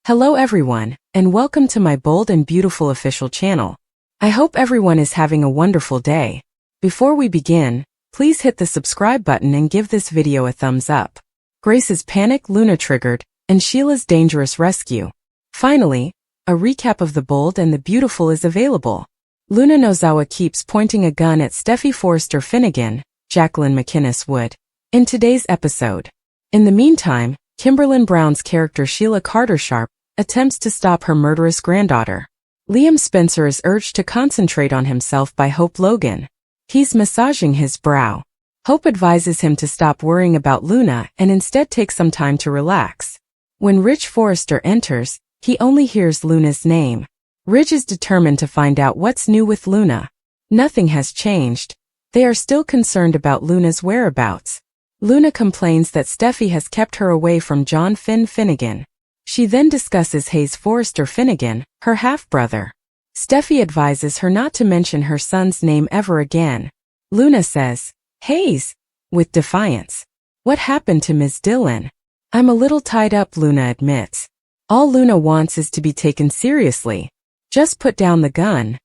Hello everyone, and welcome to my bold and beautiful official channel. I hope everyone is having a wonderful day. Before we begin, please hit the subscribe button and give this video a thumbs up. Grace's panic, Luna triggered, and Sheila's dangerous rescue. Finally, a recap of the bold and the beautiful is available. Luna Nozawa keeps pointing a gun at Steffy Forrester Finnegan, Jacqueline McInnes would, in today's episode. In the meantime, Kimberlyn Brown's character Sheila Carter-Sharp attempts to stop her murderous granddaughter. Liam Spencer is urged to concentrate on himself by Hope Logan. He's massaging his brow. Hope advises him to stop worrying about Luna and instead take some time to relax. When Rich Forrester enters, he only hears Luna's name. Rich is determined to find out what's new with Luna. Nothing has changed. They are still concerned about Luna's whereabouts. Luna complains that Steffy has kept her away from John Finnegan. She then discusses Hayes Forrester Finnegan, her half-brother. Steffy advises her not to mention her son's name ever again. Luna says, "Hayes," with defiance. "What happened to Ms. Dillon?" "I'm a little tied up," Luna admits. All Luna wants is to be taken seriously. "Just put down the gun."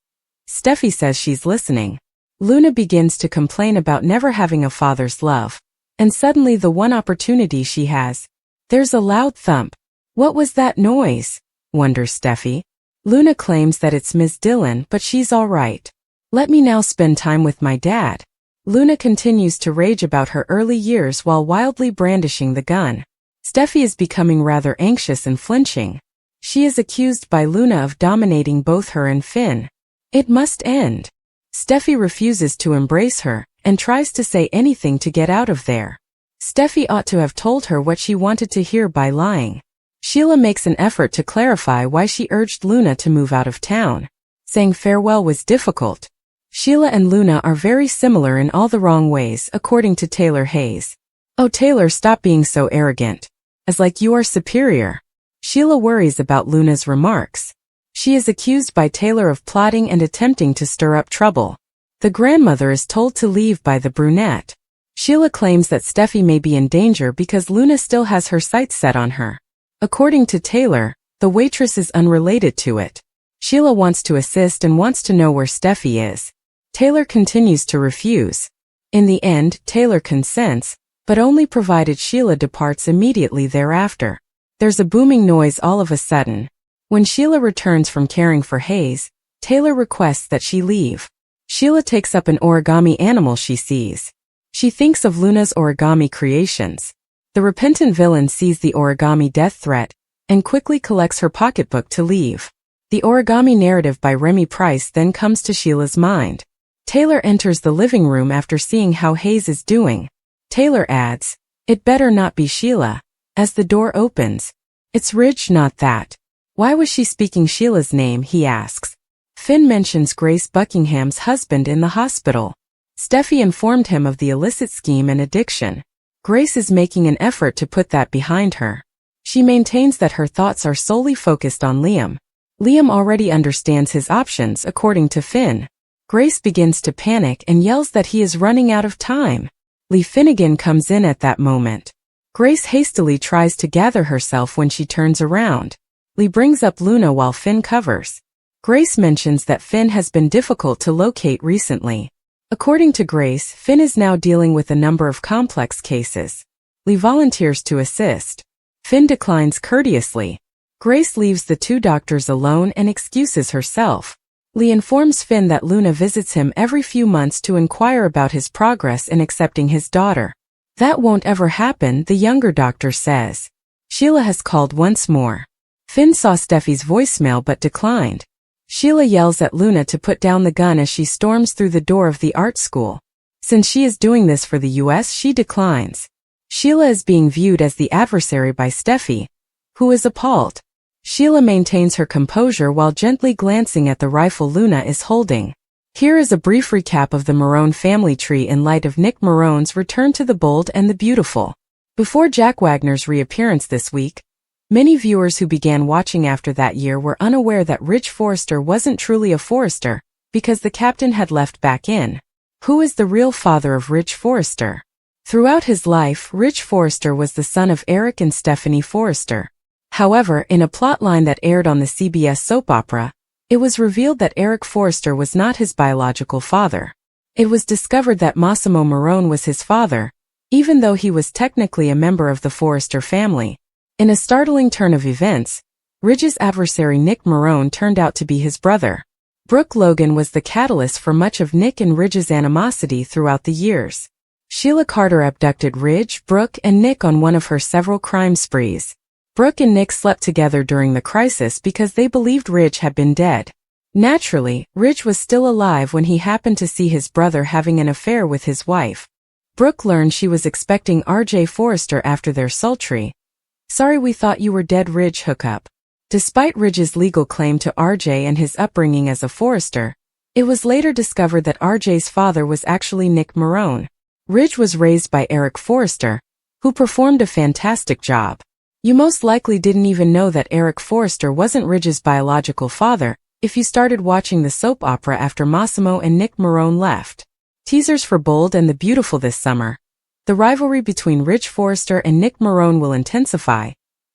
Steffy says she's listening. Luna begins to complain about never having a father's love. And suddenly the one opportunity she has. There's a loud thump. "What was that noise?" wonders Steffy. Luna claims that it's Ms. Dillon, but she's all right. "Let me now spend time with my dad." Luna continues to rage about her early years while wildly brandishing the gun. Steffy is becoming rather anxious and flinching. She is accused by Luna of dominating both her and Finn. It must end. Steffy refuses to embrace her and tries to say anything to get out of there. Steffy ought to have told her what she wanted to hear by lying. Sheila makes an effort to clarify why she urged Luna to move out of town. Saying farewell was difficult. Sheila and Luna are very similar in all the wrong ways, according to Taylor Hayes. "Oh Taylor, stop being so arrogant. As like you are superior." Sheila worries about Luna's remarks. She is accused by Taylor of plotting and attempting to stir up trouble. The grandmother is told to leave by the brunette. Sheila claims that Steffy may be in danger because Luna still has her sights set on her. According to Taylor, the waitress is unrelated to it. Sheila wants to assist and wants to know where Steffy is. Taylor continues to refuse. In the end, Taylor consents, but only provided Sheila departs immediately thereafter. There's a booming noise all of a sudden. When Sheila returns from caring for Hayes, Taylor requests that she leave. Sheila takes up an origami animal she sees. She thinks of Luna's origami creations. The repentant villain sees the origami death threat and quickly collects her pocketbook to leave. The origami narrative by Remy Price then comes to Sheila's mind. Taylor enters the living room after seeing how Hayes is doing. Taylor adds, "It better not be Sheila," as the door opens. "It's Ridge, not that." Why was she speaking Sheila's name, he asks. Finn mentions Grace Buckingham's husband in the hospital. Steffy informed him of the illicit scheme and addiction. Grace is making an effort to put that behind her. She maintains that her thoughts are solely focused on Liam. Liam already understands his options, according to Finn. Grace begins to panic and yells that he is running out of time. Lee Finnegan comes in at that moment. Grace hastily tries to gather herself when she turns around. Lee brings up Luna while Finn covers. Grace mentions that Finn has been difficult to locate recently. According to Grace, Finn is now dealing with a number of complex cases. Lee volunteers to assist. Finn declines courteously. Grace leaves the two doctors alone and excuses herself. Lee informs Finn that Luna visits him every few months to inquire about his progress in accepting his daughter. "That won't ever happen," the younger doctor says. Sheila has called once more. Finn saw Steffy's voicemail but declined. Sheila yells at Luna to put down the gun as she storms through the door of the art school. Since she is doing this for the US, she declines. Sheila is being viewed as the adversary by Steffy, who is appalled. Sheila maintains her composure while gently glancing at the rifle Luna is holding. Here is a brief recap of the Marone family tree in light of Nick Marone's return to the bold and the beautiful. Before Jack Wagner's reappearance this week, many viewers who began watching after that year were unaware that Rich Forrester wasn't truly a Forrester, because the captain had left back in. Who is the real father of Rich Forrester? Throughout his life, Rich Forrester was the son of Eric and Stephanie Forrester. However, in a plotline that aired on the CBS soap opera, it was revealed that Eric Forrester was not his biological father. It was discovered that Massimo Marone was his father, even though he was technically a member of the Forrester family. In a startling turn of events, Ridge's adversary Nick Marone turned out to be his brother. Brooke Logan was the catalyst for much of Nick and Ridge's animosity throughout the years. Sheila Carter abducted Ridge, Brooke, and Nick on one of her several crime sprees. Brooke and Nick slept together during the crisis because they believed Ridge had been dead. Naturally, Ridge was still alive when he happened to see his brother having an affair with his wife. Brooke learned she was expecting R.J. Forrester after their sultry "Sorry we thought you were dead" Ridge hookup. Despite Ridge's legal claim to R.J. and his upbringing as a Forrester, it was later discovered that R.J.'s father was actually Nick Marone. Ridge was raised by Eric Forrester, who performed a fantastic job. You most likely didn't even know that Eric Forrester wasn't Ridge's biological father if you started watching the soap opera after Massimo and Nick Marone left. Teasers for Bold and the Beautiful this summer. The rivalry between Ridge Forrester and Nick Marone will intensify,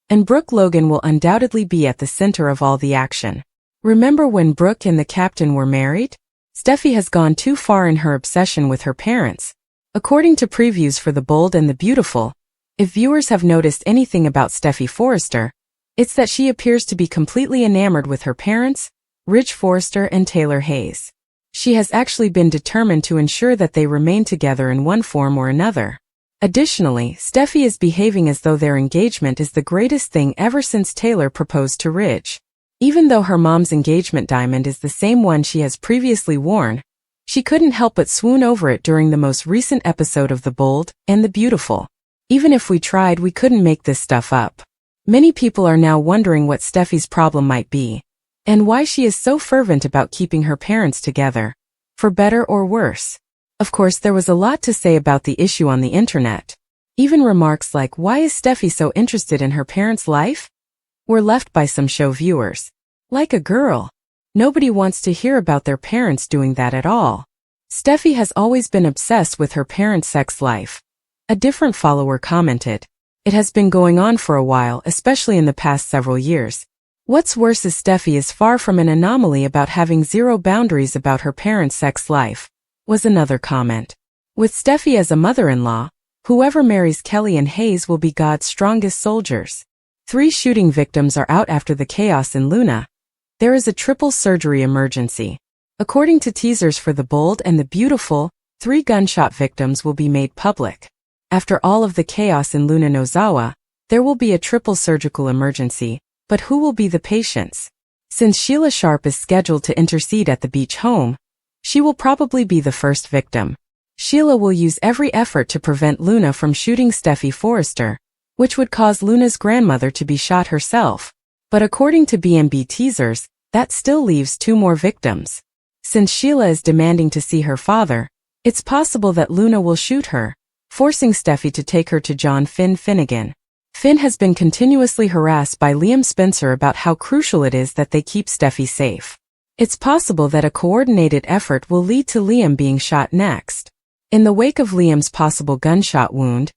and Brooke Logan will undoubtedly be at the center of all the action. Remember when Brooke and the captain were married? Steffy has gone too far in her obsession with her parents. According to previews for The Bold and the Beautiful, if viewers have noticed anything about Steffy Forrester, it's that she appears to be completely enamored with her parents, Ridge Forrester and Taylor Hayes. She has actually been determined to ensure that they remain together in one form or another. Additionally, Steffy is behaving as though their engagement is the greatest thing ever since Taylor proposed to Ridge. Even though her mom's engagement diamond is the same one she has previously worn, she couldn't help but swoon over it during the most recent episode of The Bold and the Beautiful. Even if we tried, we couldn't make this stuff up. Many people are now wondering what Steffy's problem might be, and why she is so fervent about keeping her parents together, for better or worse. Of course, there was a lot to say about the issue on the internet. Even remarks like, "Why is Steffy so interested in her parents' life?" were left by some show viewers. Like a girl. Nobody wants to hear about their parents doing that at all. Steffy has always been obsessed with her parents' sex life. A different follower commented, "It has been going on for a while, especially in the past several years. What's worse is Steffy is far from an anomaly about having zero boundaries about her parents' sex life," was another comment. With Steffy as a mother-in-law, whoever marries Kelly and Hayes will be God's strongest soldiers. 3 shooting victims are out after the chaos in Luna. There is a triple surgery emergency. According to teasers for The Bold and the Beautiful, 3 gunshot victims will be made public. After all of the chaos in Luna Nozawa, there will be a triple surgical emergency, but who will be the patients? Since Sheila Sharp is scheduled to intercede at the beach home, she will probably be the first victim. Sheila will use every effort to prevent Luna from shooting Steffy Forrester, which would cause Luna's grandmother to be shot herself. But according to BNB teasers, that still leaves 2 more victims. Since Sheila is demanding to see her father, it's possible that Luna will shoot her, forcing Steffy to take her to John Finn Finnegan. Finn has been continuously harassed by Liam Spencer about how crucial it is that they keep Steffy safe. It's possible that a coordinated effort will lead to Liam being shot next. In the wake of Liam's possible gunshot wound,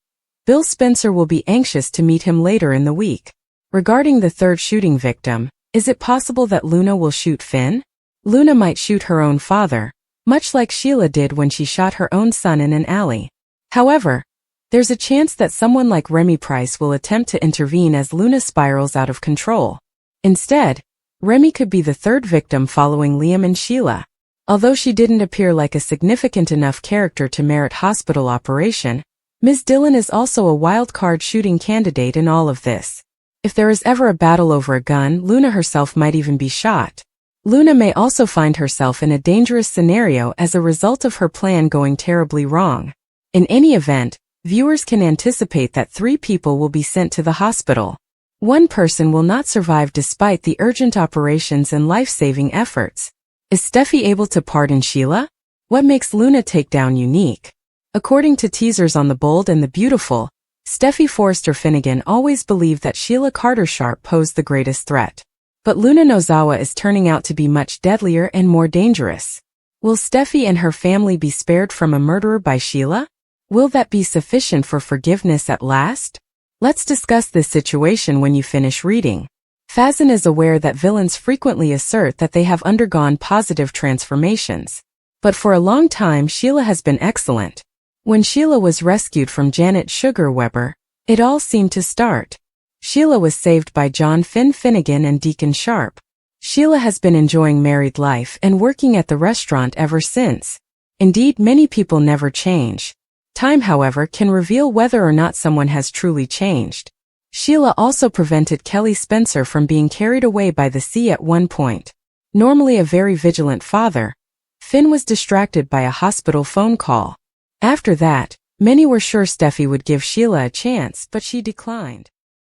Bill Spencer will be anxious to meet him later in the week. Regarding the 3rd shooting victim, is it possible that Luna will shoot Finn? Luna might shoot her own father, much like Sheila did when she shot her own son in an alley. However, there's a chance that someone like Remy Price will attempt to intervene as Luna spirals out of control. Instead, Remy could be the 3rd victim following Liam and Sheila. Although she didn't appear like a significant enough character to merit hospital operation, Ms. Dillon is also a wild card shooting candidate in all of this. If there is ever a battle over a gun, Luna herself might even be shot. Luna may also find herself in a dangerous scenario as a result of her plan going terribly wrong. In any event, viewers can anticipate that 3 people will be sent to the hospital. 1 person will not survive despite the urgent operations and life-saving efforts. Is Steffy able to pardon Sheila? What makes Luna takedown unique? According to teasers on The Bold and the Beautiful, Steffy Forrester Finnegan always believed that Sheila Carter Sharp posed the greatest threat. But Luna Nozawa is turning out to be much deadlier and more dangerous. Will Steffy and her family be spared from a murderer by Sheila? Will that be sufficient for forgiveness at last? Let's discuss this situation when you finish reading. Fazan is aware that villains frequently assert that they have undergone positive transformations. But for a long time Sheila has been excellent. When Sheila was rescued from Janet Sugarweber, it all seemed to start. Sheila was saved by John Finnegan and Deacon Sharp. Sheila has been enjoying married life and working at the restaurant ever since. Indeed, many people never change. Time, however, can reveal whether or not someone has truly changed. Sheila also prevented Kelly Spencer from being carried away by the sea at one point. Normally a very vigilant father, Finn was distracted by a hospital phone call. After that, many were sure Steffy would give Sheila a chance, but she declined.